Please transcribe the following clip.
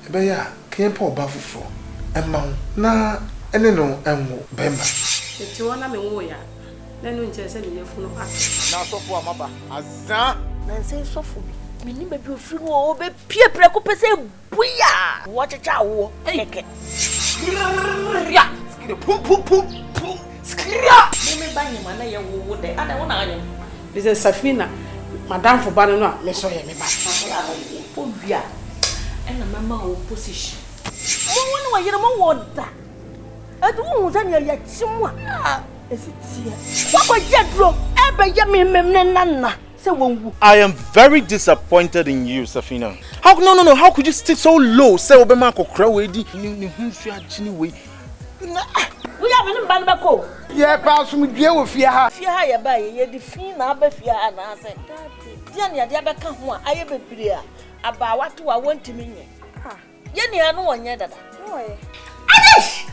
Ebeya, kempo obafufo. Emma na ene no enwo bemba. Eti wona me wo ya. Na no nche se me yefunu aka. Na sofo amaba. Azan. Na say sofo bi. Me ni be bi ofiri wo be pie preko pese buya. Wo checha wo. Keke. Ya. Skire pum pum pum pum. Skira. Me banyi ma na ye wo de. Ada wona anya. Bize Safina, madam for banu no me so ye me ba. Obia. Ena mama wo position. Mo wona wa yere mo wo da. Adu wo za ne ya chimwa. Esitia. What jedro? Ebe ye me nana. Say wonwu. I am very disappointed in you, Safina. No. How could you stay so low? Say obema kokra we di ni hunsu agini we. We have been ban bako. Ye pa so mdue wo fie ha. Fie ha ye ba ye di fi na ba fie ha na say. Dia ne ade abeka ho a aye bebire a aba wato a wontimi nye. Ye ne anu wonye dada. Oye. Adish!